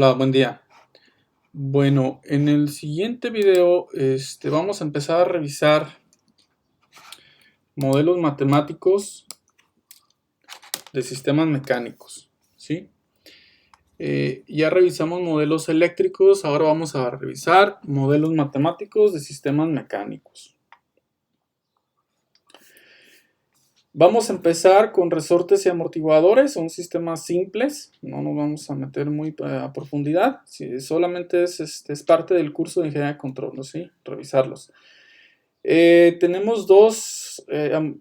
Hola, buen día. Bueno, en el siguiente video vamos a empezar a revisar modelos matemáticos de sistemas mecánicos, ¿sí? Ya revisamos modelos eléctricos, ahora vamos a revisar modelos matemáticos de sistemas mecánicos. Vamos a empezar con resortes y amortiguadores, son sistemas simples, no nos vamos a meter muy a profundidad, solamente es parte del curso de ingeniería de control, ¿sí? Revisarlos. Tenemos dos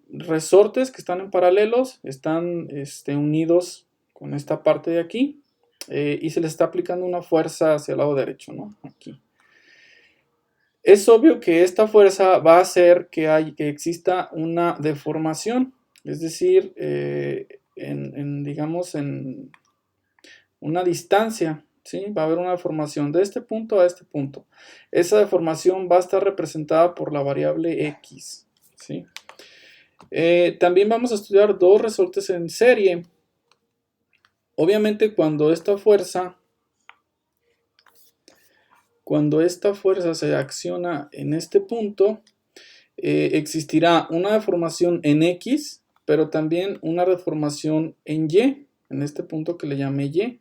resortes que están en paralelos, están unidos con esta parte de aquí y se les está aplicando una fuerza hacia el lado derecho, ¿no? Aquí. Es obvio que esta fuerza va a hacer que exista una deformación, es decir, digamos en una distancia, ¿sí? Va a haber una deformación de este punto a este punto. Esa deformación va a estar representada por la variable x, ¿sí? También vamos a estudiar dos resortes en serie. Obviamente cuando esta fuerza se acciona en este punto, existirá una deformación en x, pero también una deformación en y, en este punto que le llamé y.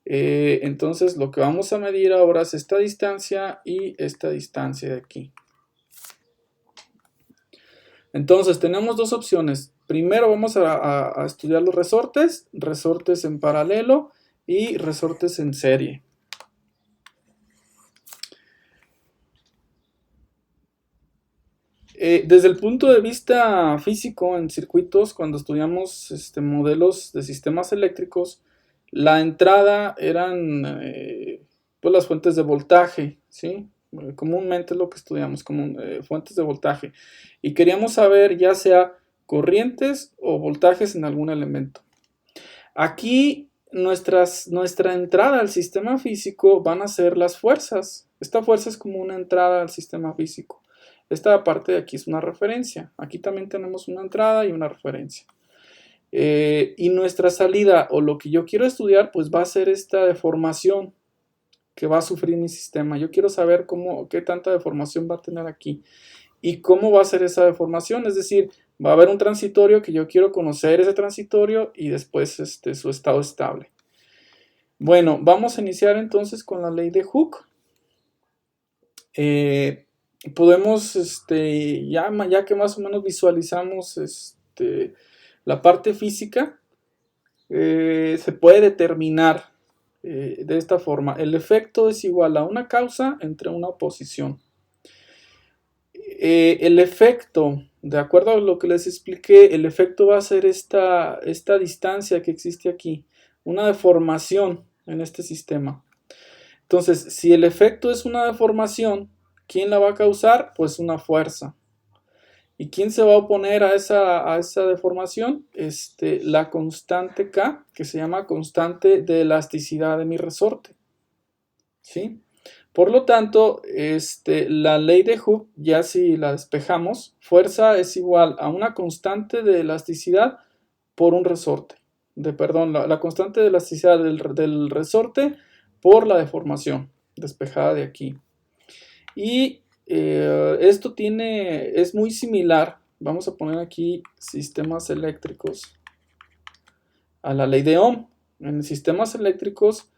Entonces lo que vamos a medir ahora es esta distancia y esta distancia de aquí. Entonces tenemos dos opciones. Primero vamos a estudiar los resortes, resortes en paralelo y resortes en serie. Desde el punto de vista físico en circuitos, cuando estudiamos modelos de sistemas eléctricos, la entrada eran pues las fuentes de voltaje, ¿sí? Comúnmente es lo que estudiamos como fuentes de voltaje. Y queríamos saber ya sea corrientes o voltajes en algún elemento. Aquí nuestra entrada al sistema físico van a ser las fuerzas. Esta fuerza es como una entrada al sistema físico. Esta parte de aquí es una referencia. Aquí también tenemos una entrada y una referencia. Y nuestra salida, o lo que yo quiero estudiar, pues va a ser esta deformación que va a sufrir mi sistema. Yo quiero saber qué tanta deformación va a tener aquí y cómo va a ser esa deformación. Es decir, va a haber un transitorio que yo quiero conocer ese transitorio y después su estado estable. Bueno, vamos a iniciar entonces con la ley de Hooke. Podemos, ya que más o menos visualizamos la parte física, se puede determinar de esta forma. El efecto es igual a una causa entre una oposición. El efecto, de acuerdo a lo que les expliqué, el efecto va a ser esta distancia que existe aquí, una deformación en este sistema. Entonces, si el efecto es una deformación, ¿quién la va a causar? Pues una fuerza. ¿Y quién se va a oponer a esa deformación? La constante K, que se llama constante de elasticidad de mi resorte, ¿sí? Por lo tanto, la ley de Hooke, ya si la despejamos, fuerza es igual a una constante de elasticidad por un resorte. La constante de elasticidad del resorte por la deformación despejada de aquí. Y esto es muy similar, vamos a poner aquí sistemas eléctricos, a la ley de Ohm. En sistemas eléctricos,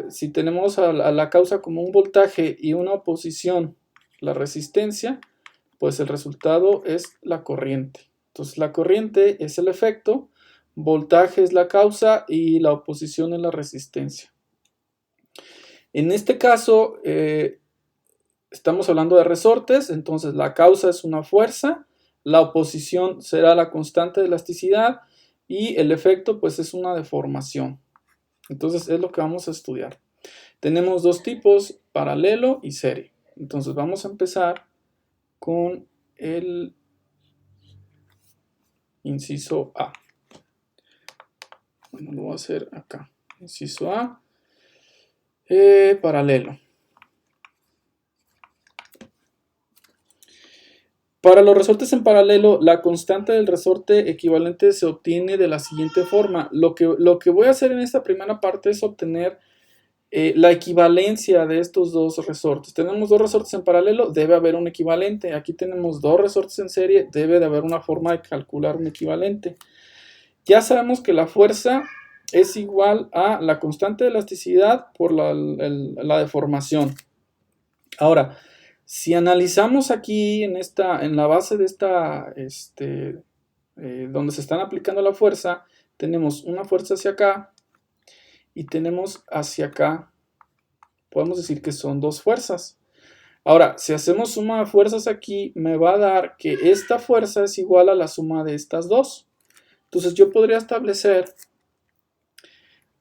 si tenemos a la causa como un voltaje y una oposición, la resistencia, pues el resultado es la corriente. Entonces la corriente es el efecto, voltaje es la causa y la oposición es la resistencia. En este caso, estamos hablando de resortes, entonces la causa es una fuerza, la oposición será la constante de elasticidad y el efecto pues es una deformación. Entonces es lo que vamos a estudiar. Tenemos dos tipos, paralelo y serie. Entonces vamos a empezar con el inciso A. Bueno, lo voy a hacer acá. Inciso A, paralelo. Para los resortes en paralelo, la constante del resorte equivalente se obtiene de la siguiente forma. Lo que voy a hacer en esta primera parte es obtener la equivalencia de estos dos resortes. Tenemos dos resortes en paralelo, debe haber un equivalente. Aquí tenemos dos resortes en serie, debe de haber una forma de calcular un equivalente. Ya sabemos que la fuerza es igual a la constante de elasticidad por la deformación. Ahora, si analizamos aquí en la base de esta, donde se están aplicando la fuerza, tenemos una fuerza hacia acá y tenemos hacia acá. Podemos decir que son dos fuerzas. Ahora, si hacemos suma de fuerzas aquí, me va a dar que esta fuerza es igual a la suma de estas dos. Entonces yo podría establecer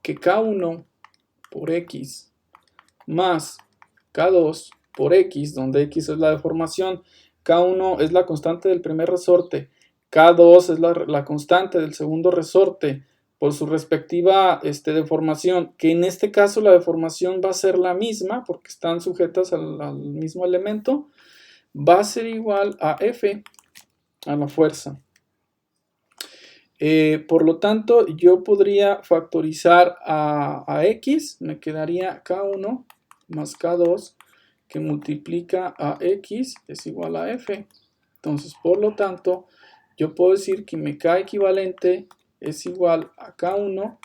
que K1 por X más K2 por X, donde X es la deformación, K1 es la constante del primer resorte, K2 es la constante del segundo resorte por su respectiva deformación, que en este caso la deformación va a ser la misma porque están sujetas al mismo elemento, va a ser igual a F, a la fuerza. Por lo tanto, yo podría factorizar a X, me quedaría K1 más K2 que multiplica a X es igual a F. Entonces, por lo tanto, yo puedo decir que mi K equivalente es igual a K1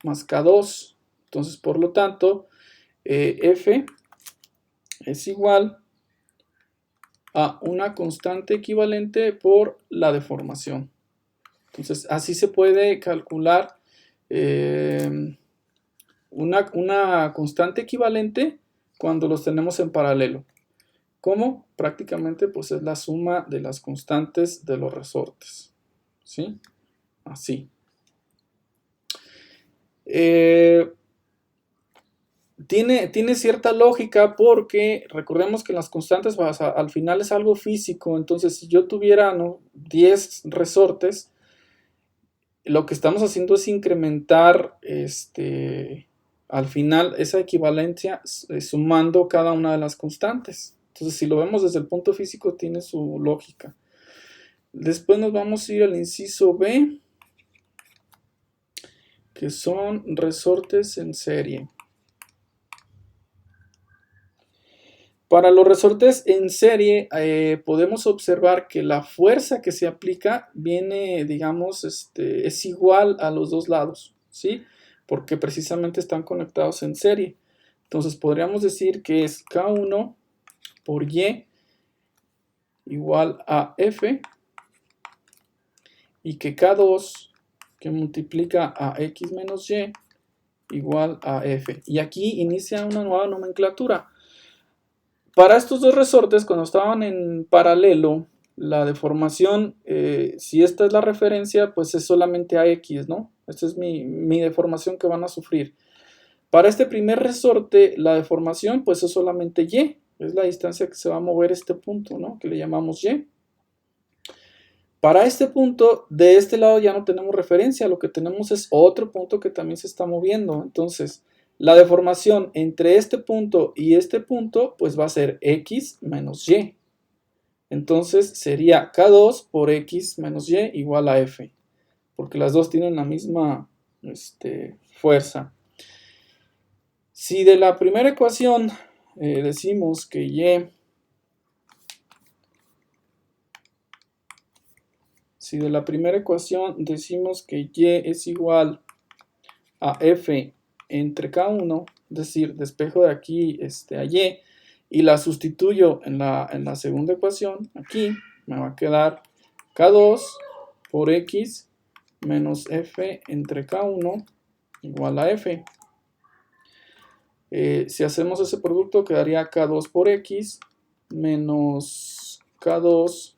más K2. Entonces, por lo tanto, F es igual a una constante equivalente por la deformación. Entonces, así se puede calcular una constante equivalente cuando los tenemos en paralelo. ¿Cómo? Prácticamente pues es la suma de las constantes de los resortes. ¿Sí? Así. Tiene cierta lógica porque recordemos que las constantes al final es algo físico. Entonces, si yo tuviera 10 resortes, lo que estamos haciendo es incrementar al final esa equivalencia sumando cada una de las constantes. Entonces, si lo vemos desde el punto físico, tiene su lógica. Después nos vamos a ir al inciso B, que son resortes en serie. Para los resortes en serie, podemos observar que la fuerza que se aplica viene, digamos, es igual a los dos lados, ¿sí? Porque precisamente están conectados en serie. Entonces podríamos decir que es K1 por Y igual a F y que K2 que multiplica a X menos Y igual a F. Y aquí inicia una nueva nomenclatura. Para estos dos resortes, cuando estaban en paralelo, la deformación, si esta es la referencia, pues es solamente AX, ¿no? Esta es mi deformación que van a sufrir. Para este primer resorte, la deformación, pues es solamente Y. Es la distancia que se va a mover este punto, ¿no? Que le llamamos Y. Para este punto, de este lado ya no tenemos referencia. Lo que tenemos es otro punto que también se está moviendo. Entonces, la deformación entre este punto y este punto, pues va a ser X menos Y. Entonces sería K2 por X menos Y igual a F. Porque las dos tienen la misma fuerza. Si de la primera ecuación decimos que Y... Si de la primera ecuación decimos que Y es igual a F entre K1, es decir, despejo de aquí a Y, y la sustituyo en la segunda ecuación, aquí me va a quedar K2 por X menos F entre K1 igual a F. Si hacemos ese producto, quedaría K2 por X menos K2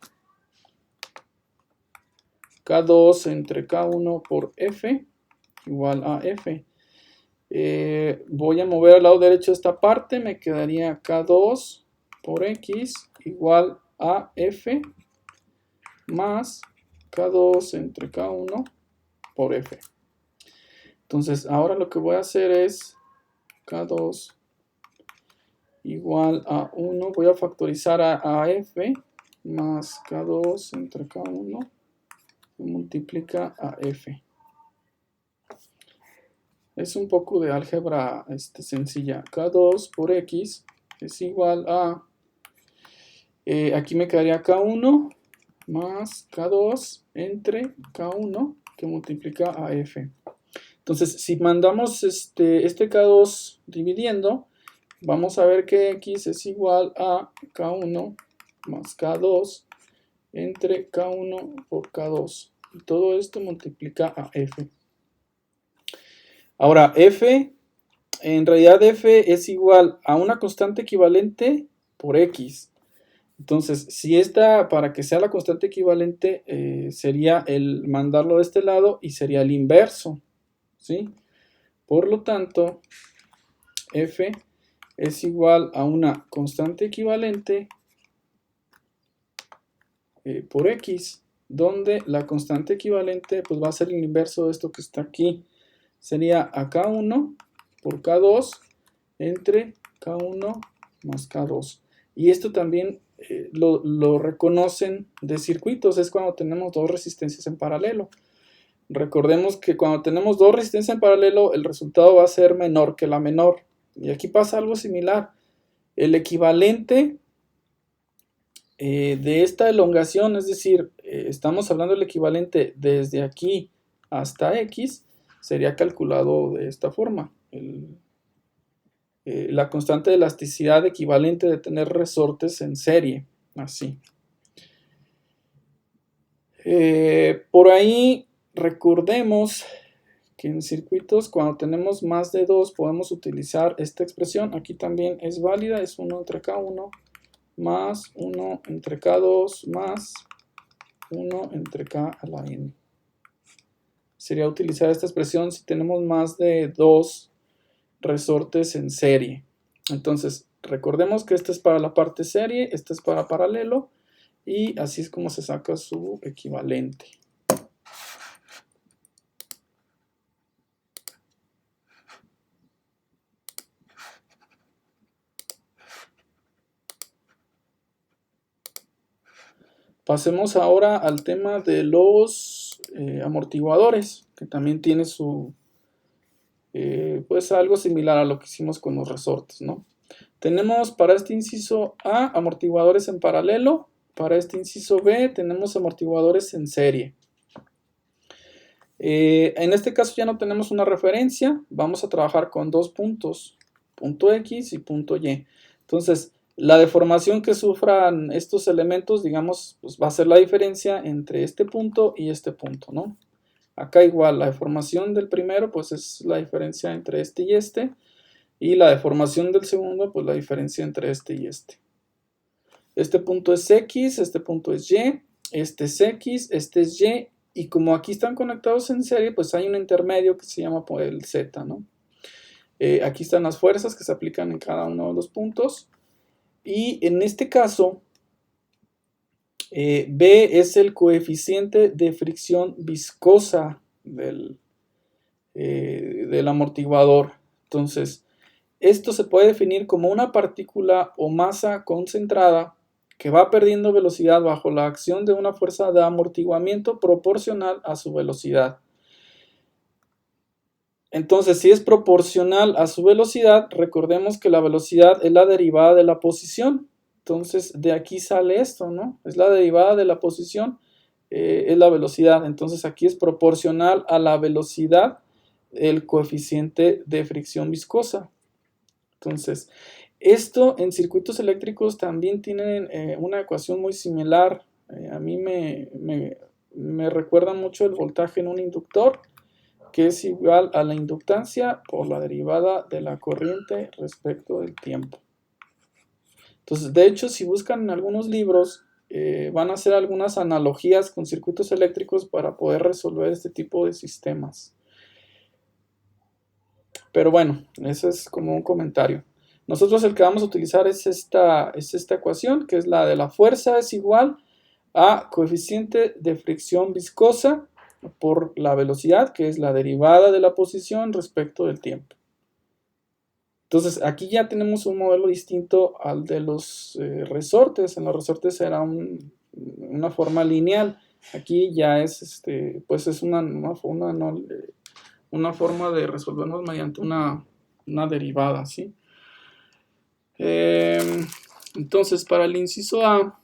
entre K1 por F igual a F. Voy a mover al lado derecho esta parte, me quedaría K2 por X igual a F más K2 entre K1 por F. Entonces ahora lo que voy a hacer es K2 igual a 1, voy a factorizar a F más K2 entre K1 que multiplica a F. Es un poco de álgebra sencilla. K2 por X es igual a, aquí me quedaría K1 más K2 entre K1 que multiplica a F. Entonces, si mandamos este K2 dividiendo, vamos a ver que X es igual a K1 más K2 entre K1 por K2. Y todo esto multiplica a F. Ahora, F, en realidad F es igual a una constante equivalente por X. Entonces, si esta, para que sea la constante equivalente, sería el mandarlo de este lado y sería el inverso, ¿sí? Por lo tanto, F es igual a una constante equivalente por X, donde la constante equivalente pues va a ser el inverso de esto que está aquí. Sería a K1 por K2 entre K1 más K2. Y esto también lo reconocen de circuitos, es cuando tenemos dos resistencias en paralelo. Recordemos que cuando tenemos dos resistencias en paralelo, el resultado va a ser menor que la menor. Y aquí pasa algo similar. El equivalente de esta elongación, es decir, estamos hablando del equivalente desde aquí hasta X, sería calculado de esta forma. La constante de elasticidad equivalente de tener resortes en serie, así. Por ahí recordemos que en circuitos cuando tenemos más de 2 podemos utilizar esta expresión. Aquí también es válida, es 1 entre K1 más 1 entre K2 más 1 entre K a la N. Sería utilizar esta expresión si tenemos más de 2 resortes en serie. Entonces, recordemos que esta es para la parte serie, esta es para paralelo, y así es como se saca su equivalente. Pasemos ahora al tema de los amortiguadores, que también tiene su, pues algo similar a lo que hicimos con los resortes, ¿no? Tenemos para este inciso A amortiguadores en paralelo, para este inciso B tenemos amortiguadores en serie. En este caso ya no tenemos una referencia, vamos a trabajar con dos puntos, punto X y punto Y. Entonces, la deformación que sufran estos elementos, digamos, pues va a ser la diferencia entre este punto y este punto, ¿no? Acá igual, la deformación del primero, pues es la diferencia entre este y la deformación del segundo, pues la diferencia entre este y este. Este punto es X, este punto es Y, este es X, este es Y, y como aquí están conectados en serie, pues hay un intermedio que se llama por el Z, ¿no? Aquí están las fuerzas que se aplican en cada uno de los puntos. Y en este caso, B es el coeficiente de fricción viscosa del amortiguador. Entonces, esto se puede definir como una partícula o masa concentrada que va perdiendo velocidad bajo la acción de una fuerza de amortiguamiento proporcional a su velocidad. Entonces, si es proporcional a su velocidad, recordemos que la velocidad es la derivada de la posición. Entonces, de aquí sale esto, ¿no? Es la derivada de la posición, es la velocidad. Entonces, aquí es proporcional a la velocidad el coeficiente de fricción viscosa. Entonces, esto en circuitos eléctricos también tienen una ecuación muy similar. A mí me recuerda mucho el voltaje en un inductor, que es igual a la inductancia por la derivada de la corriente respecto del tiempo. Entonces, de hecho, si buscan en algunos libros, van a hacer algunas analogías con circuitos eléctricos para poder resolver este tipo de sistemas. Pero bueno, eso es como un comentario. Nosotros el que vamos a utilizar es esta ecuación, que es la de la fuerza es igual a coeficiente de fricción viscosa por la velocidad, que es la derivada de la posición respecto del tiempo. Entonces, aquí ya tenemos un modelo distinto al de los resortes. En los resortes era una forma lineal. Aquí ya es, pues es una una forma de resolvernos mediante una derivada, ¿sí? Entonces, para el inciso A,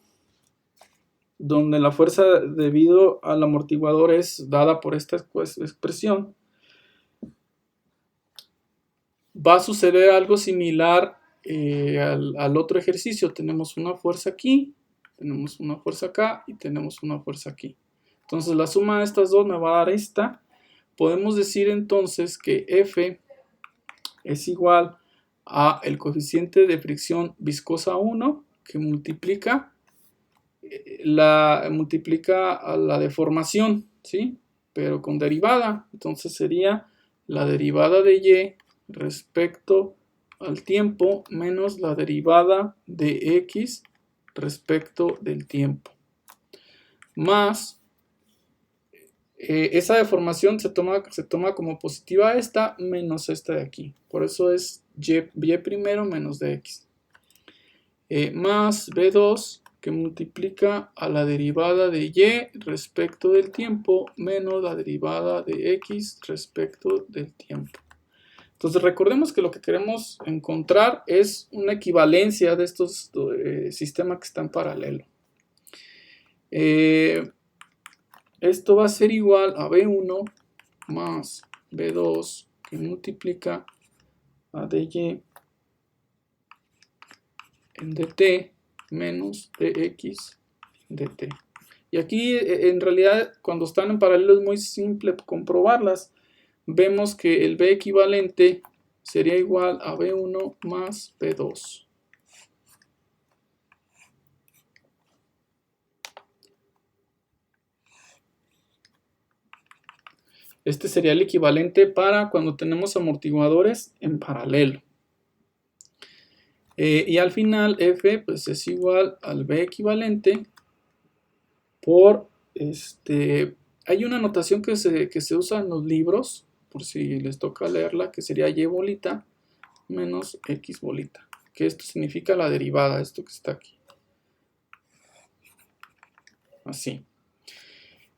donde la fuerza debido al amortiguador es dada por esta expresión, va a suceder algo similar al otro ejercicio. Tenemos una fuerza aquí, tenemos una fuerza acá y tenemos una fuerza aquí. Entonces la suma de estas dos me va a dar esta. Podemos decir entonces que F es igual a el coeficiente de fricción viscosa 1 que multiplica a la deformación, ¿sí? Pero con derivada. Entonces sería la derivada de Y respecto al tiempo menos la derivada de X respecto del tiempo. Más esa deformación se toma como positiva esta menos esta de aquí. Por eso es Y primero menos dx. Más B2 que multiplica a la derivada de Y respecto del tiempo menos la derivada de X respecto del tiempo. Entonces recordemos que lo que queremos encontrar es una equivalencia de estos sistemas que están paralelos. Esto va a ser igual a B1 más B2 que multiplica a dy en dt menos dx dt. Y aquí en realidad cuando están en paralelo es muy simple comprobarlas. Vemos que el B equivalente sería igual a B1 más B2. Este sería el equivalente para cuando tenemos amortiguadores en paralelo. Y al final F pues es igual al B equivalente por hay una notación que se usa en los libros, por si les toca leerla, que sería Y bolita menos X bolita, que esto significa la derivada, esto que está aquí. Así.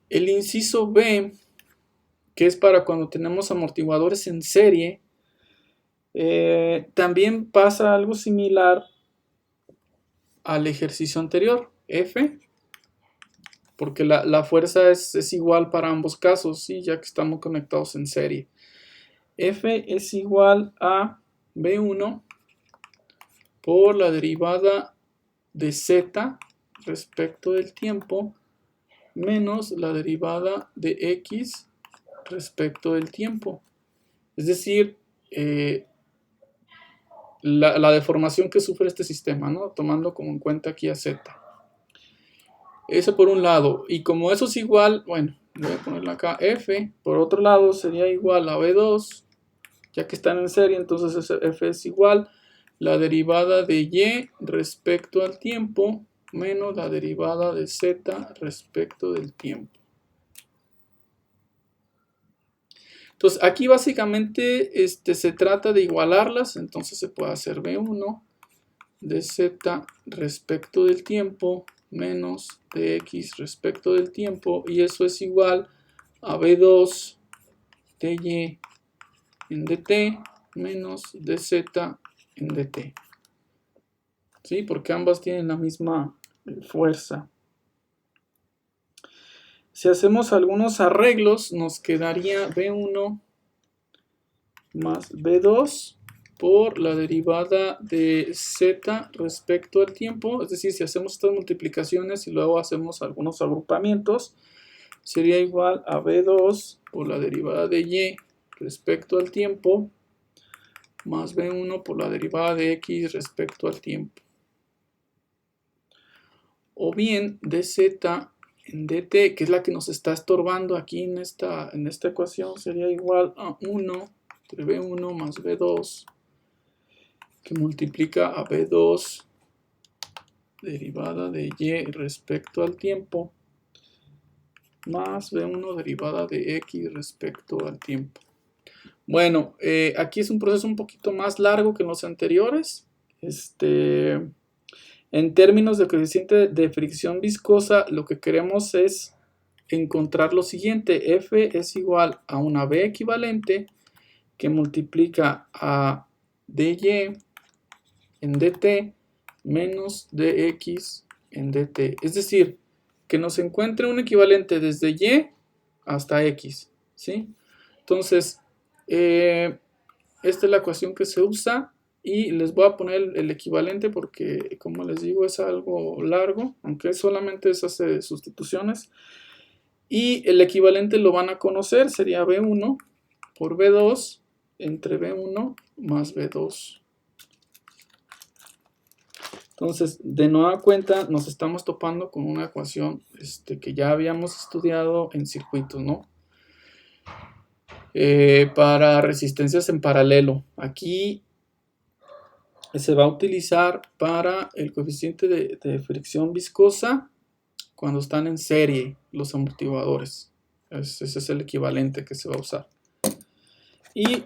El inciso B, que es para cuando tenemos amortiguadores en serie, también pasa algo similar al ejercicio anterior, F, porque la fuerza es igual para ambos casos, ¿sí? Ya que estamos conectados en serie. F es igual a B1 por la derivada de Z respecto del tiempo menos la derivada de X respecto del tiempo. Es decir, la deformación que sufre este sistema, ¿no? Tomando como en cuenta aquí a Z. Eso por un lado. Y como eso es igual, bueno, voy a ponerlo acá, F, por otro lado sería igual a B2, ya que están en serie, entonces F es igual la derivada de Y respecto al tiempo menos la derivada de Z respecto del tiempo. Entonces aquí básicamente se trata de igualarlas, entonces se puede hacer B1 de Z respecto del tiempo menos de X respecto del tiempo, y eso es igual a B2 de Y en dt menos dz en dt. ¿Sí? Porque ambas tienen la misma fuerza. Si hacemos algunos arreglos, nos quedaría B1 más B2 por la derivada de Z respecto al tiempo. Es decir, si hacemos estas multiplicaciones y luego hacemos algunos agrupamientos, sería igual a B2 por la derivada de Y respecto al tiempo más B1 por la derivada de X respecto al tiempo. O bien dz en dt, que es la que nos está estorbando aquí en esta ecuación, sería igual a 1 entre B1 más B2, que multiplica a B2 derivada de Y respecto al tiempo, más B1 derivada de X respecto al tiempo. Bueno, aquí es un proceso un poquito más largo que en los anteriores. En términos de coeficiente de fricción viscosa, lo que queremos es encontrar lo siguiente: F es igual a una B equivalente que multiplica a dy en dt menos dx en dt. Es decir, que nos encuentre un equivalente desde y hasta x, ¿sí? Entonces, esta es la ecuación que se usa y les voy a poner el equivalente porque, como les digo, es algo largo, aunque solamente es hacer sustituciones. Y el equivalente lo van a conocer, sería B1 por B2 entre B1 más B2. Entonces, de nueva cuenta, nos estamos topando con una ecuación que ya habíamos estudiado en circuitos, ¿no? Para resistencias en paralelo. Aquí se va a utilizar para el coeficiente de fricción viscosa cuando están en serie los amortiguadores. Ese es el equivalente que se va a usar. Y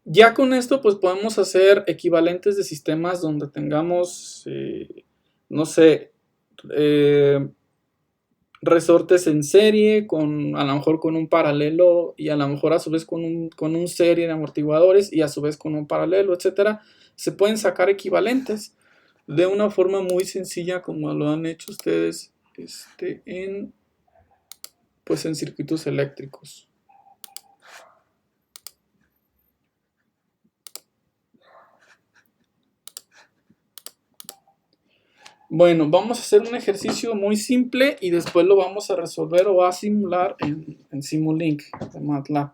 ya con esto pues podemos hacer equivalentes de sistemas donde tengamos, no sé, resortes en serie, a lo mejor con un paralelo y a lo mejor a su vez con un serie de amortiguadores y a su vez con un paralelo, etcétera. Se pueden sacar equivalentes de una forma muy sencilla como lo han hecho ustedes en circuitos eléctricos. Bueno, vamos a hacer un ejercicio muy simple y después lo vamos a resolver o a simular en Simulink de MATLAB.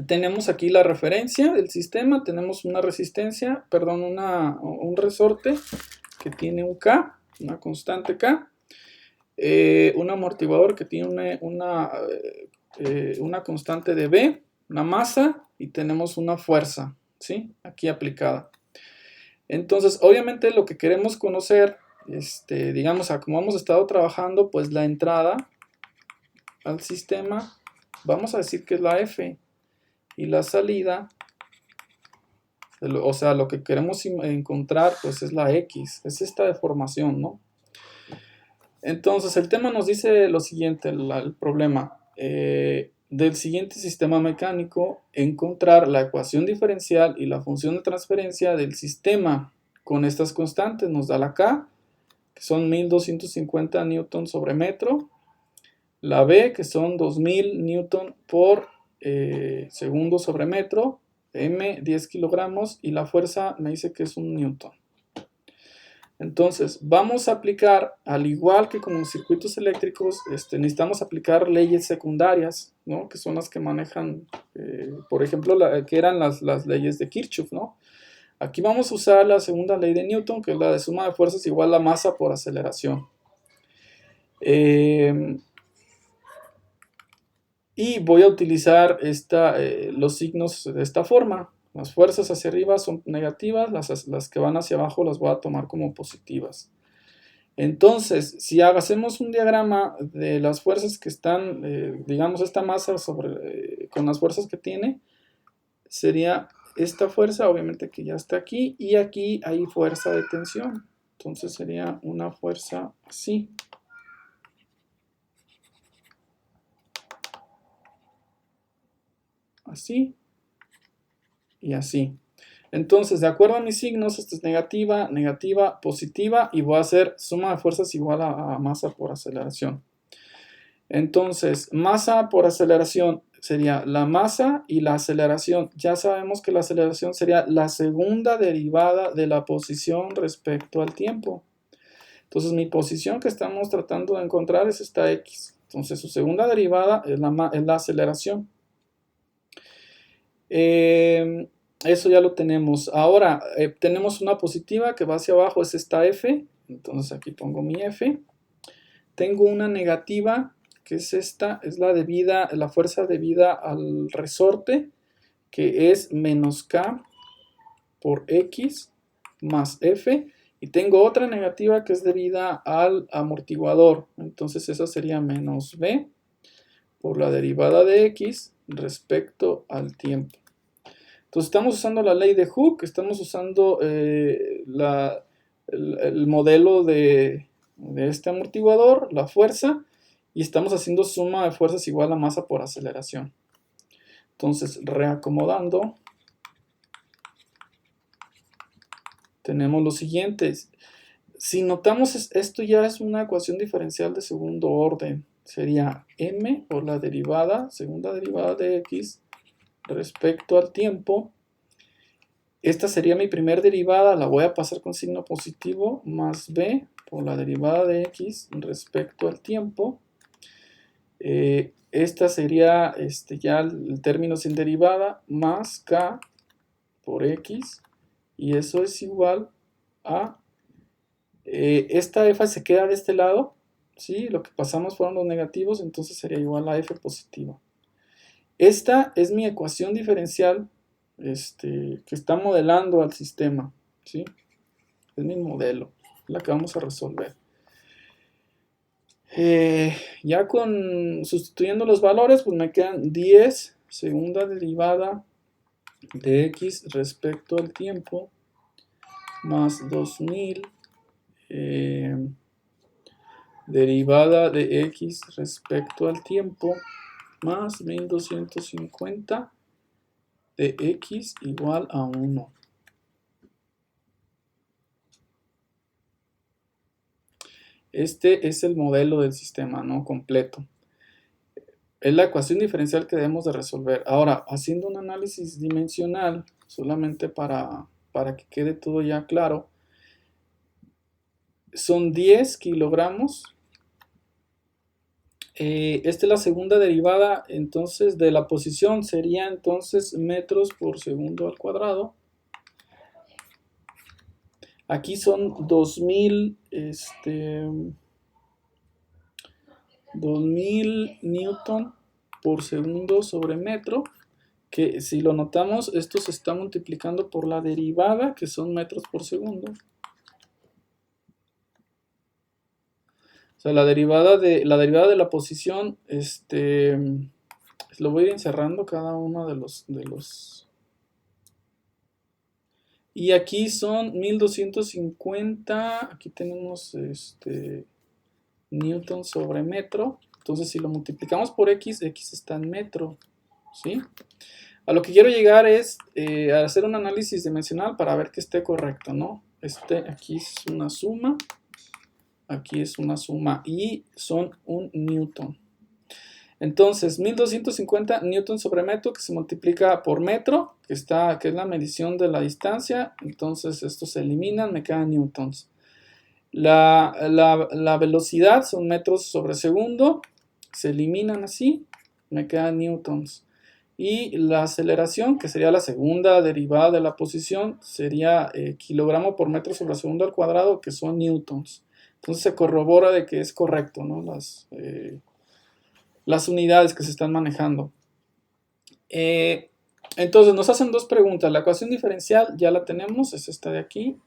Tenemos aquí la referencia del sistema, tenemos una resistencia, perdón, un resorte que tiene un K, una constante K, un amortiguador que tiene una constante de B, una masa y tenemos una fuerza, ¿sí? Aquí aplicada. Entonces, obviamente lo que queremos conocer, digamos, a como hemos estado trabajando, pues la entrada al sistema, vamos a decir que es la F, y la salida, o sea, lo que queremos encontrar, pues es la X, es esta deformación, ¿no? Entonces, el tema nos dice lo siguiente, el problema del siguiente sistema mecánico, encontrar la ecuación diferencial y la función de transferencia del sistema con estas constantes. Nos da la K, que son 1250 newton sobre metro, la B, que son 2000 newton por segundo sobre metro, M 10 kilogramos y la fuerza me dice que es 1 newton. Entonces, vamos a aplicar, al igual que con los circuitos eléctricos, necesitamos aplicar leyes secundarias, ¿no? Que son las que manejan, por ejemplo, que eran las leyes de Kirchhoff, ¿no? Aquí vamos a usar la segunda ley de Newton, que es la de suma de fuerzas igual a masa por aceleración. Y voy a utilizar los signos de esta forma. Las fuerzas hacia arriba son negativas, las que van hacia abajo las voy a tomar como positivas. Entonces, si hacemos un diagrama de las fuerzas que están, digamos, esta masa con las fuerzas que tiene, sería esta fuerza, obviamente que ya está aquí, y aquí hay fuerza de tensión. Entonces sería una fuerza así. Así y así. Entonces, de acuerdo a mis signos, esto es negativa, negativa, positiva, y voy a hacer suma de fuerzas igual a masa por aceleración. Entonces, masa por aceleración sería la masa y la aceleración. Ya sabemos que la aceleración sería la segunda derivada de la posición respecto al tiempo. Entonces, mi posición que estamos tratando de encontrar es esta X. Entonces, su segunda derivada es la aceleración. Eso ya lo tenemos. Ahora, tenemos una positiva que va hacia abajo, es esta F. Entonces, aquí pongo mi F. Tengo una negativa, que es esta, es la fuerza debida al resorte, que es menos K por X más F. Y tengo otra negativa que es debida al amortiguador. Entonces, esa sería menos B por la derivada de X respecto al tiempo. Entonces estamos usando la ley de Hooke, estamos usando el modelo de este amortiguador, la fuerza, y estamos haciendo suma de fuerzas igual a masa por aceleración. Entonces, reacomodando, tenemos lo siguiente. Si notamos, esto ya es una ecuación diferencial de segundo orden. Sería m por la derivada, segunda derivada de x respecto al tiempo. Esta sería mi primer derivada, la voy a pasar con signo positivo, más b por la derivada de x respecto al tiempo. Esta sería ya el término sin derivada, más k por x, y eso es igual a... esta f se queda de este lado, ¿sí? Lo que pasamos fueron los negativos, entonces sería igual a f positiva. Esta es mi ecuación diferencial que está modelando al sistema, ¿sí? Es mi modelo, la que vamos a resolver. Ya sustituyendo los valores, pues me quedan 10 segunda derivada de x respecto al tiempo, más 2000 derivada de x respecto al tiempo, más 1250 de x igual a 1. Este es el modelo del sistema, ¿no? Completo. Es la ecuación diferencial que debemos de resolver. Ahora, haciendo un análisis dimensional, solamente para que quede todo ya claro, son 10 kilogramos. Esta es la segunda derivada, entonces, de la posición. Sería entonces metros por segundo al cuadrado. Aquí son 2000 newton por segundo sobre metro, que si lo notamos, esto se está multiplicando por la derivada, que son metros por segundo. O sea, la derivada de la posición, lo voy a ir encerrando cada uno de los... Y aquí son 1250, aquí tenemos newton sobre metro. Entonces, si lo multiplicamos por x, x está en metro, ¿sí? A lo que quiero llegar es a hacer un análisis dimensional para ver que esté correcto, ¿no? Aquí es una suma, aquí es una suma y son un newton. Entonces, 1250 newton sobre metro, que se multiplica por metro, que es la medición de la distancia. Entonces, estos se eliminan, me quedan newtons. La velocidad son metros sobre segundo, se eliminan así, me quedan newtons. Y la aceleración, que sería la segunda derivada de la posición, sería kilogramo por metro sobre segundo al cuadrado, que son newtons. Entonces se corrobora de que es correcto, ¿no? Las unidades que se están manejando. Entonces nos hacen dos preguntas. La ecuación diferencial ya la tenemos, es esta de aquí.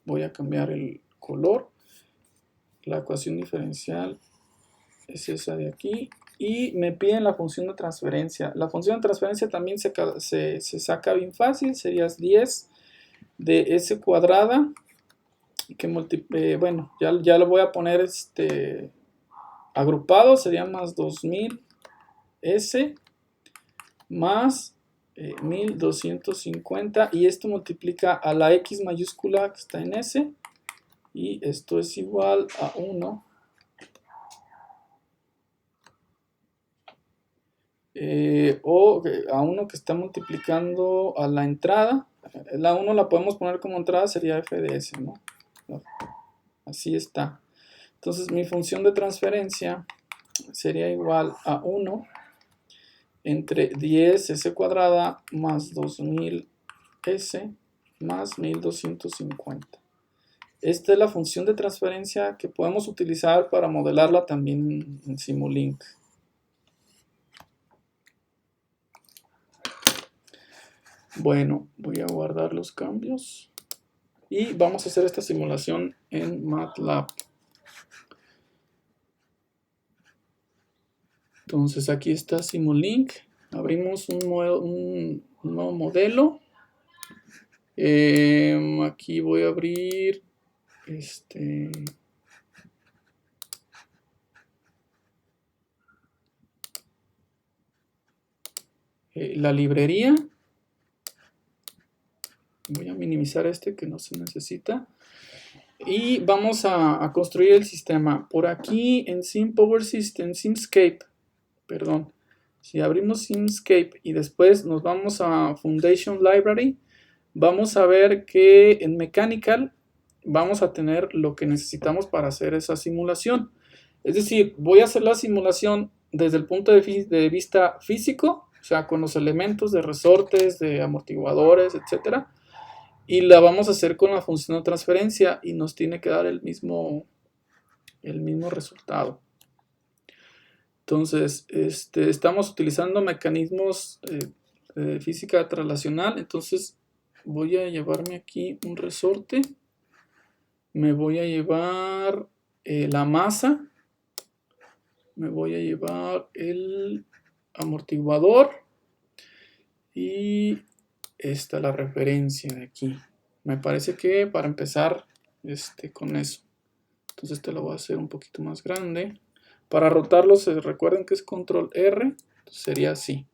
Voy a cambiar el color. La ecuación diferencial es esa de aquí. Y me piden la función de transferencia. La función de transferencia también se saca bien fácil. Sería 10 de s cuadrada. Que bueno, ya lo voy a poner agrupado. Sería más 2000 s más 1250. Y esto multiplica a la x mayúscula que está en s. Y esto es igual a 1. O a 1 que está multiplicando a la entrada. La 1 la podemos poner como entrada, sería f de s, ¿no? Así está. Entonces mi función de transferencia sería igual a 1 entre 10 s cuadrada más 2000 s más 1250. Esta es la función de transferencia que podemos utilizar para modelarla también en Simulink. Bueno, voy a guardar los cambios y vamos a hacer esta simulación en MATLAB. Entonces aquí está Simulink, abrimos un nuevo modelo Aquí voy a abrir la librería. Voy a minimizar que no se necesita. Y vamos a construir el sistema. Por aquí en Power System, Simscape, perdón. Si abrimos Simscape y después nos vamos a Foundation Library, vamos a ver que en Mechanical vamos a tener lo que necesitamos para hacer esa simulación. Es decir, voy a hacer la simulación desde el punto de vista físico, o sea, con los elementos de resortes, de amortiguadores, etcétera. Y la vamos a hacer con la función de transferencia y nos tiene que dar el mismo resultado. Entonces, estamos utilizando mecanismos de física translacional. Entonces, voy a llevarme aquí un resorte. Me voy a llevar la masa. Me voy a llevar el amortiguador. Y esta la referencia de aquí. Me parece que para empezar con eso. Entonces lo voy a hacer un poquito más grande. Para rotarlo, recuerden que es control R. Entonces sería así.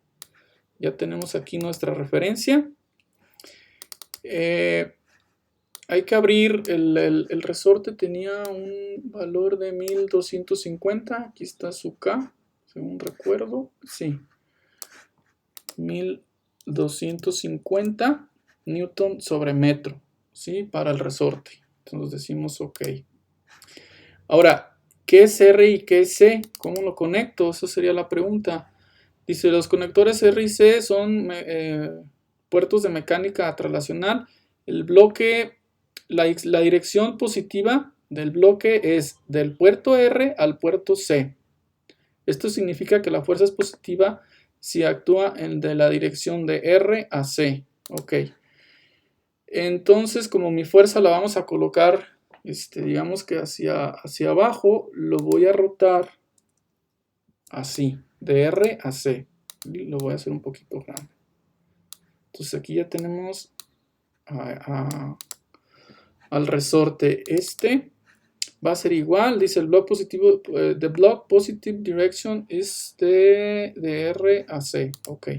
Ya tenemos aquí nuestra referencia. Hay que abrir el resorte. Tenía un valor de 1250. Aquí está su K, según recuerdo. Sí. 1250 newton sobre metro, ¿sí? Para el resorte. Entonces decimos OK. Ahora, ¿qué es R y qué es C? ¿Cómo lo conecto? Esa sería la pregunta. Dice, los conectores R y C son puertos de mecánica translacional. El bloque, la dirección positiva del bloque es del puerto R al puerto C. Esto significa que la fuerza es positiva si actúa de la dirección de R a C. Ok. Entonces, como mi fuerza la vamos a colocar, digamos que hacia abajo, lo voy a rotar así, de R a C. Y lo voy a hacer un poquito grande. Entonces aquí ya tenemos al resorte. Va a ser igual, dice el block positivo, the block positive direction is de R a C, ok.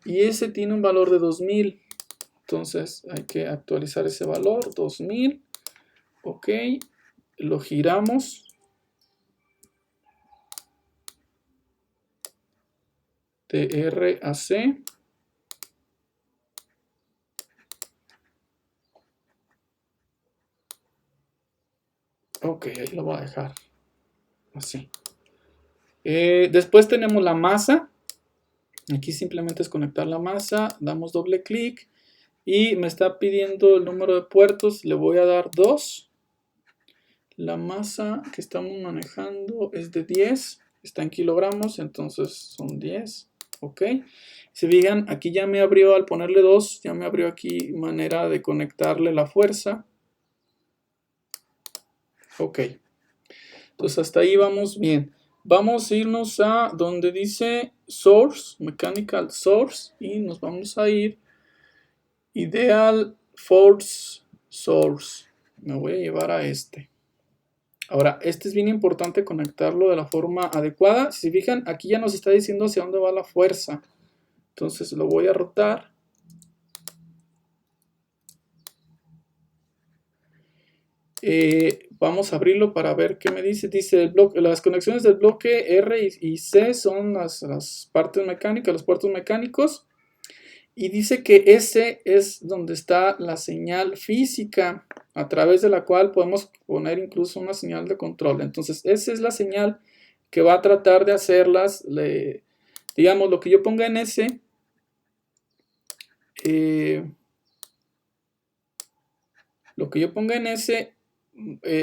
Y ese tiene un valor de 2000, entonces hay que actualizar ese valor, 2000, ok. Lo giramos. De R a C. Ok, ahí lo voy a dejar así. Después tenemos la masa. Aquí simplemente es conectar la masa. Damos doble clic. Y me está pidiendo el número de puertos. Le voy a dar 2. La masa que estamos manejando es de 10. Está en kilogramos. Entonces son 10. Ok. Si fijan, aquí ya me abrió, al ponerle 2, ya me abrió aquí manera de conectarle la fuerza. Ok. Entonces hasta ahí vamos bien. Vamos a irnos a donde dice Source, Mechanical Source, y nos vamos a ir Ideal Force Source. Me voy a llevar a Ahora, es bien importante conectarlo de la forma adecuada. Si se fijan, aquí ya nos está diciendo hacia dónde va la fuerza. Entonces lo voy a rotar. Vamos a abrirlo para ver qué me dice. Dice las conexiones del bloque R y C son las partes mecánicas, los puertos mecánicos. Y dice que ese es donde está la señal física, a través de la cual podemos poner incluso una señal de control. Entonces, esa es la señal que va a tratar de hacerlas. Digamos, lo que yo ponga en ese,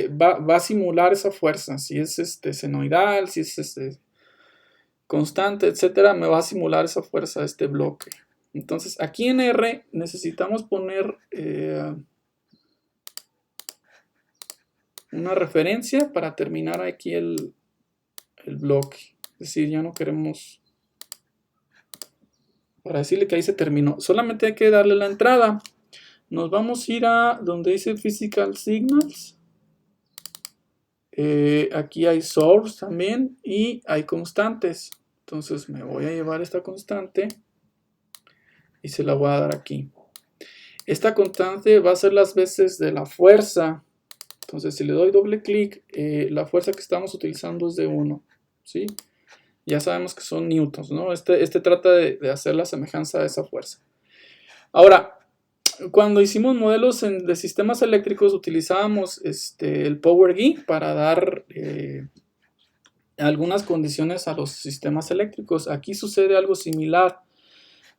va a simular esa fuerza. Si es senoidal, si es constante, etcétera, me va a simular esa fuerza de este bloque. Entonces, aquí en R necesitamos poner una referencia para terminar aquí el bloque. Es decir, ya no queremos, para decirle que ahí se terminó. Solamente hay que darle la entrada. Nos vamos a ir a donde dice Physical Signals. Aquí hay source también y hay constantes. Entonces me voy a llevar esta constante y se la voy a dar aquí. Esta constante va a ser las veces de la fuerza. Entonces si le doy doble clic, la fuerza que estamos utilizando es de 1. ¿Sí? Ya sabemos que son newtons, ¿no? Este trata de hacer la semejanza de esa fuerza. Ahora, cuando hicimos modelos de sistemas eléctricos utilizábamos el Power GUI para dar algunas condiciones a los sistemas eléctricos. Aquí sucede algo similar.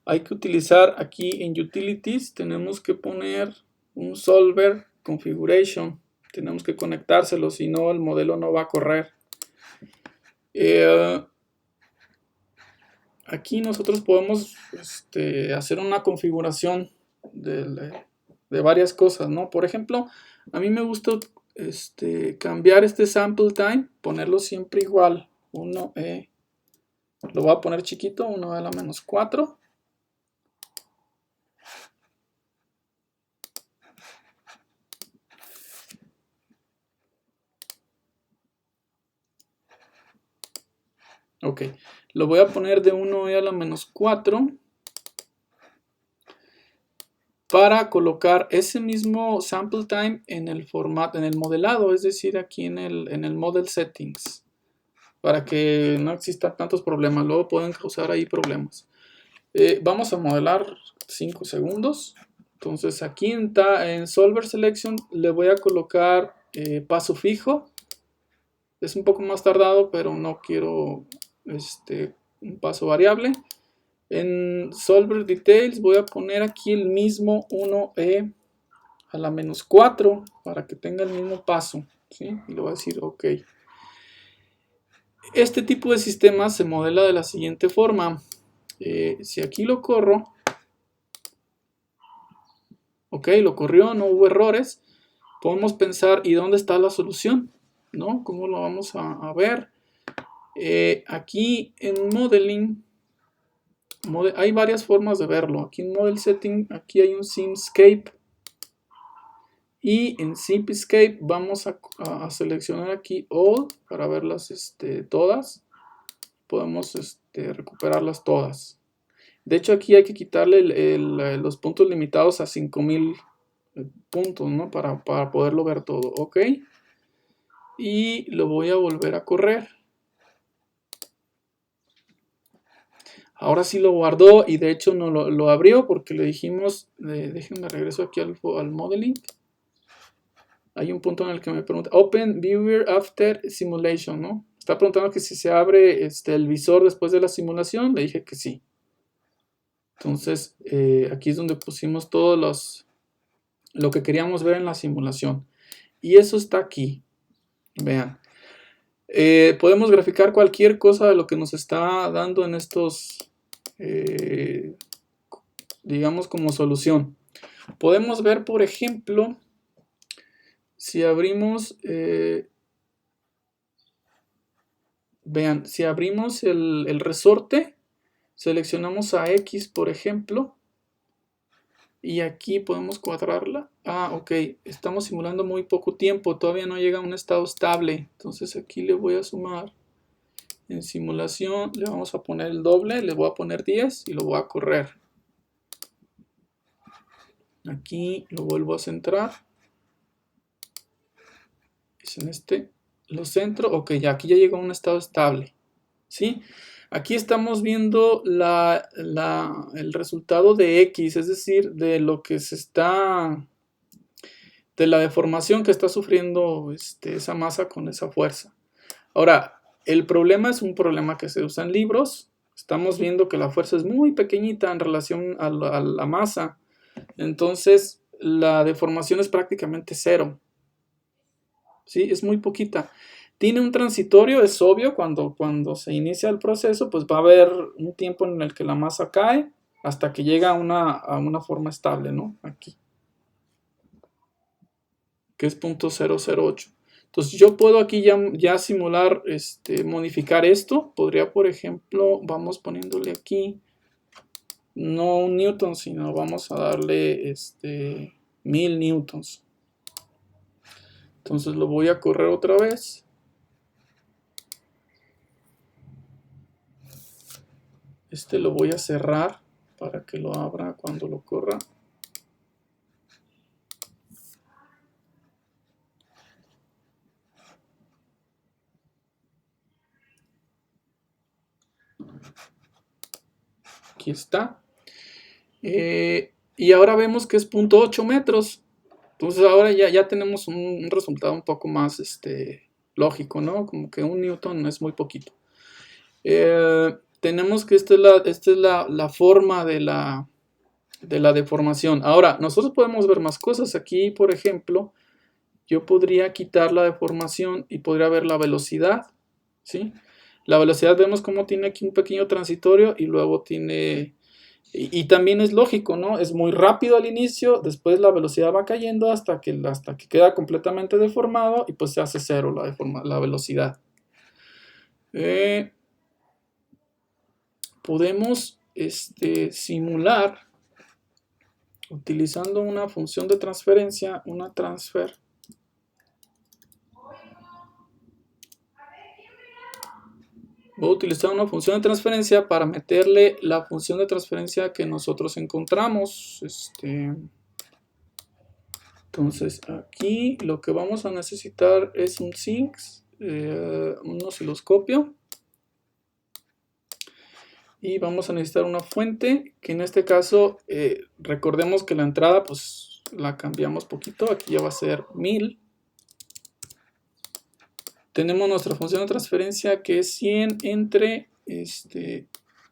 Hay que utilizar aquí en Utilities, tenemos que poner un Solver Configuration. Tenemos que conectárselo, si no el modelo no va a correr. Aquí nosotros podemos hacer una configuración de varias cosas, ¿no? Por ejemplo, a mí me gusta cambiar este sample time, ponerlo siempre igual. 1E, lo voy a poner chiquito, 1 a la menos 4. Ok, lo voy a poner de 1e a la menos 4 para colocar ese mismo sample time en el formato, en el modelado, es decir, aquí en el model settings, para que no existan tantos problemas. Luego pueden causar ahí problemas. Vamos a modelar 5 segundos. Entonces aquí en Solver Selection le voy a colocar paso fijo. Es un poco más tardado, pero no quiero un paso variable. En Solver Details voy a poner aquí el mismo 1e a la menos 4 para que tenga el mismo paso, ¿sí? Y le voy a decir OK. Este tipo de sistema se modela de la siguiente forma. Si aquí lo corro, ok, lo corrió, no hubo errores, podemos pensar, ¿y dónde está la solución? ¿No? ¿Cómo lo vamos a ver? Aquí en Modeling, hay varias formas de verlo. Aquí en Model Setting, aquí hay un Simscape. Y en Simscape vamos a seleccionar aquí All para verlas todas. Podemos recuperarlas todas. De hecho, aquí hay que quitarle los puntos limitados a 5000 puntos, ¿no? Para poderlo ver todo. Ok. Y lo voy a volver a correr. Ahora sí lo guardó y de hecho no lo abrió porque le dijimos, déjenme regreso aquí al modeling. Hay un punto en el que me pregunta, Open Viewer After Simulation, ¿no? Está preguntando que si se abre el visor después de la simulación. Le dije que sí. Entonces, aquí es donde pusimos todos lo que queríamos ver en la simulación. Y eso está aquí. Vean. Podemos graficar cualquier cosa de lo que nos está dando en estos, digamos, como solución. Podemos ver, por ejemplo, si abrimos, vean, si abrimos el resorte, seleccionamos a X, por ejemplo, y aquí podemos cuadrarla. Ah, ok, estamos simulando muy poco tiempo, todavía no llega a un estado estable. Entonces aquí le voy a sumar. En simulación le vamos a poner el doble, le voy a poner 10 y lo voy a correr. Aquí lo vuelvo a centrar. Es en lo centro. Ok, ya aquí ya llegó a un estado estable. ¿Sí? Aquí estamos viendo el resultado de X, es decir, de lo que se está, de la deformación que está sufriendo esa masa con esa fuerza. Ahora, el problema es un problema que se usa en libros. Estamos viendo que la fuerza es muy pequeñita en relación a la masa. Entonces, la deformación es prácticamente cero. ¿Sí? Es muy poquita. Tiene un transitorio, es obvio, cuando se inicia el proceso, pues va a haber un tiempo en el que la masa cae hasta que llega a una forma estable, ¿no? Aquí. Que es 0.008. Entonces yo puedo aquí ya simular, modificar esto. Podría, por ejemplo, vamos poniéndole aquí, no un newton, sino vamos a darle 1000 newtons. Entonces lo voy a correr otra vez. Este lo voy a cerrar para que lo abra cuando lo corra. Aquí está. Y ahora vemos que es 0.8 metros. Entonces ahora ya tenemos un resultado un poco más lógico, ¿no? Como que 1 newton es muy poquito. Tenemos que esta es la forma de la deformación. Ahora, nosotros podemos ver más cosas. Aquí, por ejemplo, yo podría quitar la deformación y podría ver la velocidad, ¿sí? La velocidad vemos como tiene aquí un pequeño transitorio y luego tiene... Y también es lógico, ¿no? Es muy rápido al inicio, después la velocidad va cayendo hasta que queda completamente deformado y pues se hace cero la velocidad. Podemos simular utilizando una función de transferencia, una transfer. Voy a utilizar una función de transferencia para meterle la función de transferencia que nosotros encontramos. Entonces aquí lo que vamos a necesitar es un sinks, un osciloscopio. Y vamos a necesitar una fuente, que en este caso recordemos que la entrada pues la cambiamos poquito. Aquí ya va a ser 1000. Tenemos nuestra función de transferencia que es 100 entre,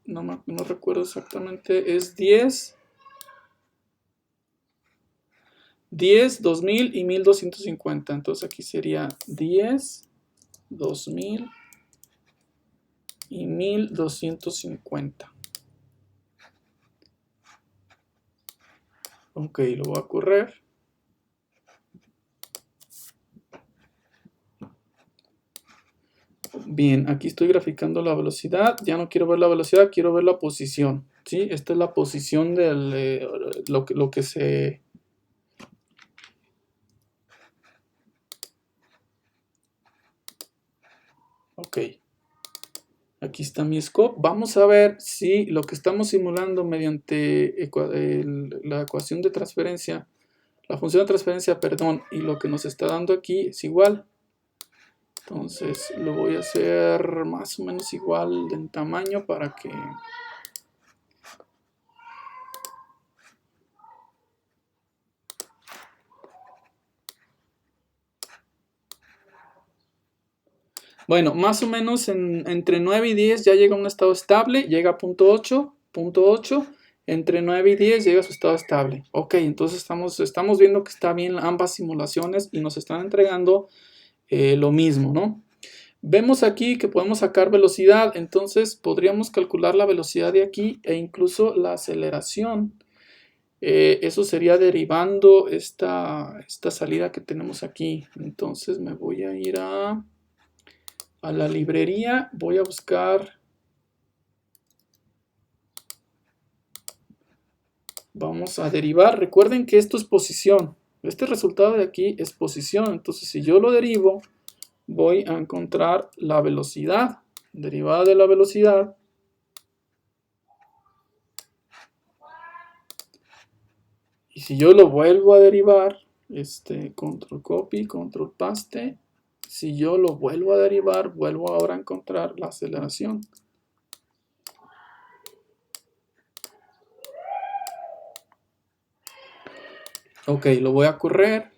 no recuerdo exactamente, es 10, 2000 y 1250. Entonces aquí sería 10, 2000 y 1250. Ok, lo voy a correr. Bien, aquí estoy graficando la velocidad. Ya no quiero ver la velocidad, quiero ver la posición. ¿Sí? Esta es la posición de lo que se... Ok. Aquí está mi scope. Vamos a ver si lo que estamos simulando mediante la ecuación de transferencia, la función de transferencia, perdón, y lo que nos está dando aquí es igual. Entonces lo voy a hacer más o menos igual en tamaño para que... Bueno, más o menos entre 9 y 10 ya llega a un estado estable, llega a 0.8, entre 9 y 10 llega a su estado estable. Ok, entonces estamos viendo que está bien ambas simulaciones y nos están entregando lo mismo, ¿no? Vemos aquí que podemos sacar velocidad, entonces podríamos calcular la velocidad de aquí e incluso la aceleración. Eso sería derivando esta salida que tenemos aquí. Entonces me voy a ir a la librería, voy a buscar, vamos a derivar. Recuerden que esto es posición, este resultado de aquí es posición, entonces si yo lo derivo voy a encontrar la velocidad, derivada de la velocidad, y si yo lo vuelvo a derivar, control copy, control paste, si yo lo vuelvo a derivar, vuelvo ahora a encontrar la aceleración. Ok, lo voy a correr.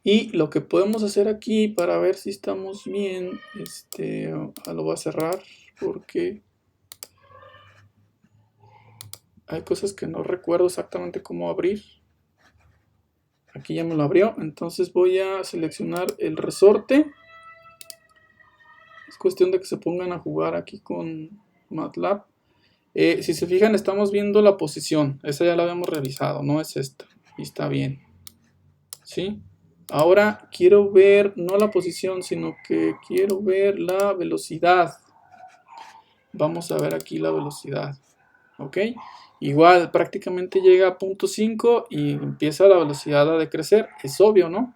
Y lo que podemos hacer aquí para ver si estamos bien, lo voy a cerrar porque hay cosas que no recuerdo exactamente cómo abrir. Aquí ya me lo abrió, entonces voy a seleccionar el resorte. Es cuestión de que se pongan a jugar aquí con MATLAB. Si se fijan, estamos viendo la posición. Esa ya la habíamos revisado, no es esta. Y está bien. ¿Sí? Ahora quiero ver, no la posición, sino que quiero ver la velocidad. Vamos a ver aquí la velocidad. ¿ok? Igual prácticamente llega a 0.5 y empieza la velocidad a decrecer. Es obvio, ¿no?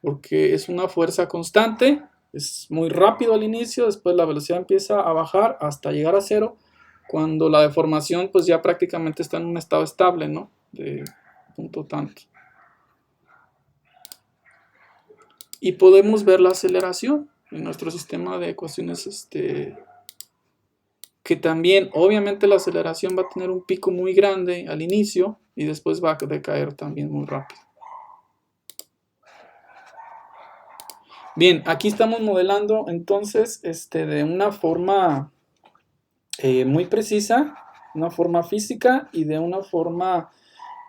Porque es una fuerza constante, es muy rápido al inicio, después la velocidad empieza a bajar hasta llegar a cero, cuando la deformación pues ya prácticamente está en un estado estable, ¿no? De punto tanto. Y podemos ver la aceleración en nuestro sistema de ecuaciones, que también obviamente la aceleración va a tener un pico muy grande al inicio y después va a decaer también muy rápido. Bien, aquí estamos modelando entonces de una forma muy precisa, una forma física y de una forma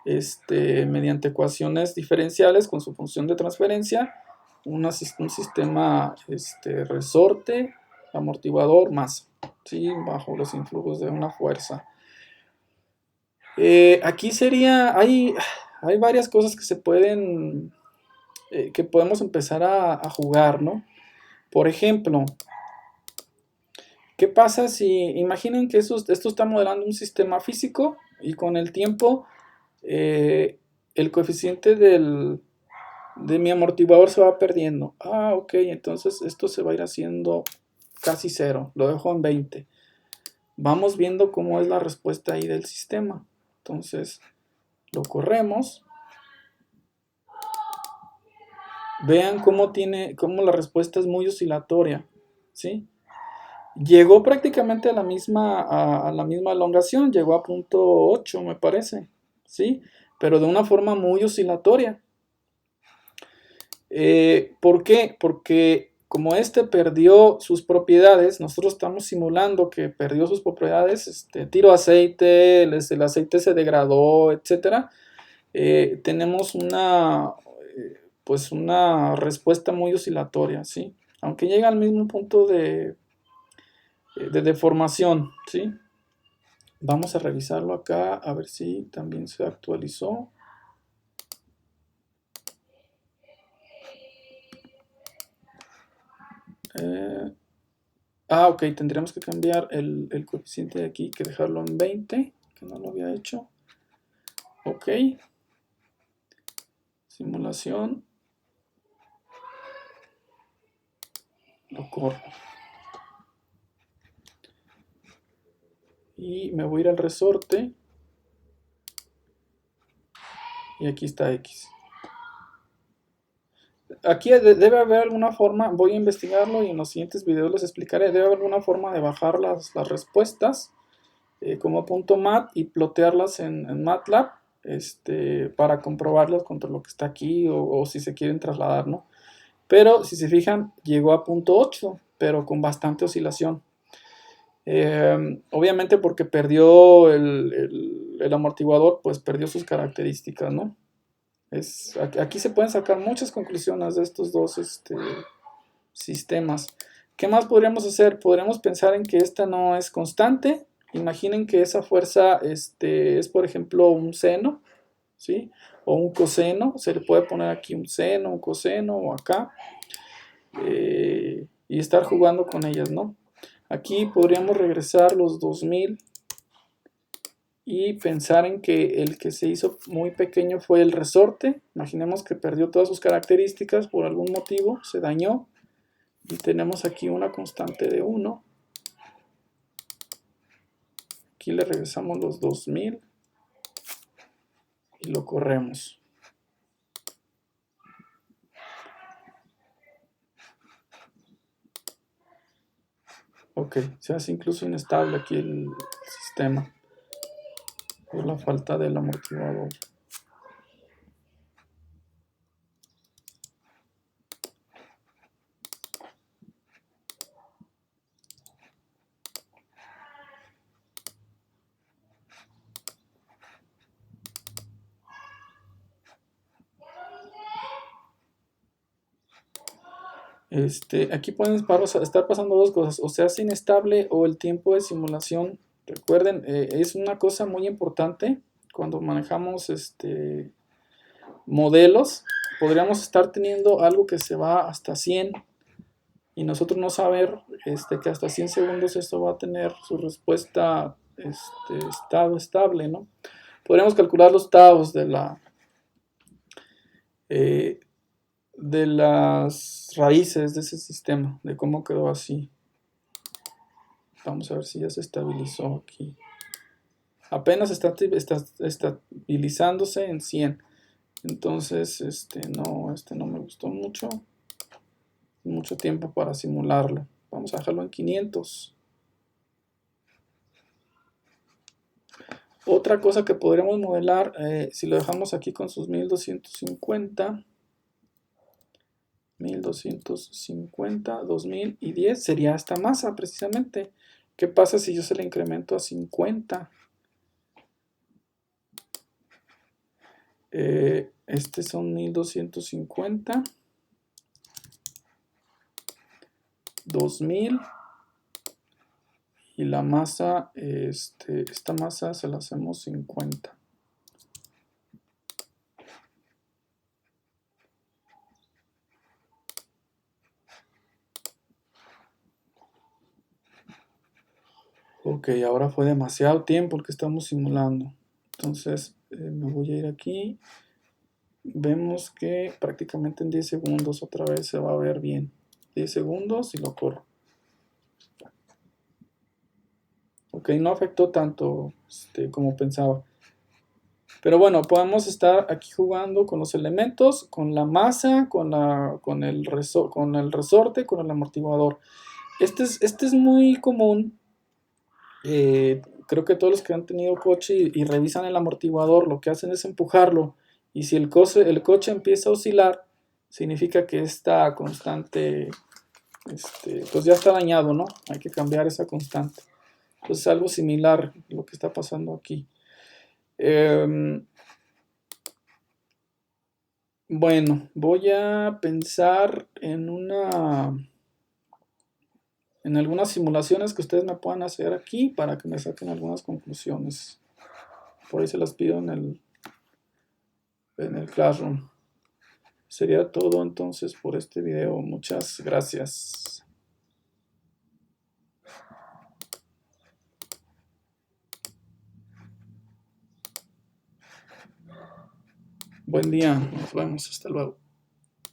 mediante ecuaciones diferenciales con su función de transferencia, un sistema resorte, amortiguador, masa, ¿sí? Bajo los influjos de una fuerza. Aquí hay varias cosas que se pueden, que podemos empezar a jugar, ¿no? Por ejemplo, ¿qué pasa si, imaginen que esto está modelando un sistema físico y con el tiempo el coeficiente de mi amortiguador se va perdiendo? Ah, ok, entonces esto se va a ir haciendo casi cero, lo dejo en 20. Vamos viendo cómo es la respuesta ahí del sistema. Entonces, lo corremos. Vean cómo la respuesta es muy oscilatoria, ¿sí? Llegó prácticamente a la misma elongación, llegó a 0.8 me parece, ¿sí? Pero de una forma muy oscilatoria. ¿Por qué? Porque como perdió sus propiedades, nosotros estamos simulando que perdió sus propiedades, tiro aceite, el aceite se degradó, etc. Tenemos pues una respuesta muy oscilatoria, ¿sí? Aunque llega al mismo punto de deformación, ¿sí? Vamos a revisarlo acá, a ver si también se actualizó. Ok, tendríamos que cambiar el coeficiente de aquí, que dejarlo en 20, que no lo había hecho. Ok. Simulación. Lo corro. Y me voy a ir al resorte. Y aquí está X. Aquí debe haber alguna forma, voy a investigarlo y en los siguientes videos les explicaré, debe haber alguna forma de bajar las respuestas como .mat y plotearlas en MATLAB para comprobarlas contra lo que está aquí o si se quieren trasladar, ¿no? Pero si se fijan, llegó a 0.8, pero con bastante oscilación. Obviamente porque perdió el amortiguador, pues perdió sus características, ¿no? Aquí se pueden sacar muchas conclusiones de estos dos sistemas. ¿Qué más podríamos hacer? Podríamos pensar en que esta no es constante. Imaginen que esa fuerza es, por ejemplo, un seno, ¿sí? O un coseno. Se le puede poner aquí un seno, un coseno o acá. Y estar jugando con ellas, ¿no? Aquí podríamos regresar los 2000 y pensar en que el que se hizo muy pequeño fue el resorte. Imaginemos que perdió todas sus características por algún motivo, se dañó. Y tenemos aquí una constante de 1. Aquí le regresamos los 2000 y lo corremos. Ok, se hace incluso inestable aquí el sistema por la falta del amortiguador. Aquí pueden estar pasando dos cosas, o se hace inestable o el tiempo de simulación. Recuerden, es una cosa muy importante cuando manejamos modelos. Podríamos estar teniendo algo que se va hasta 100 y nosotros no saber que hasta 100 segundos esto va a tener su respuesta estado estable, ¿no? Podríamos calcular los taos eh, de las raíces de ese sistema, de cómo quedó así. Vamos a ver si ya se estabilizó aquí. Apenas está estabilizándose en 100. Entonces, no me gustó mucho. Mucho tiempo para simularlo. Vamos a dejarlo en 500. Otra cosa que podríamos modelar, si lo dejamos aquí con sus 1250, 2010, sería esta masa precisamente. ¿Qué pasa si yo se la incremento a 50? Son 1250, 2000, y la masa, esta masa se la hacemos 50. Ok, ahora fue demasiado tiempo el que estamos simulando. Entonces me voy a ir aquí. Vemos que prácticamente en 10 segundos otra vez se va a ver bien. 10 segundos y lo corro. Ok, no afectó tanto como pensaba. Pero bueno, podemos estar aquí jugando con los elementos, con la masa, con el resorte, con el amortiguador. Este es muy común. Creo que todos los que han tenido coche y revisan el amortiguador, lo que hacen es empujarlo. Y si el coche empieza a oscilar, significa que esta constante, pues ya está dañado, ¿no? Hay que cambiar esa constante. Entonces algo similar lo que está pasando aquí. Bueno, voy a pensar en algunas simulaciones que ustedes me puedan hacer aquí para que me saquen algunas conclusiones. Por ahí se las pido en el Classroom. Sería todo entonces por este video. Muchas gracias. Buen día. Nos vemos. Hasta luego.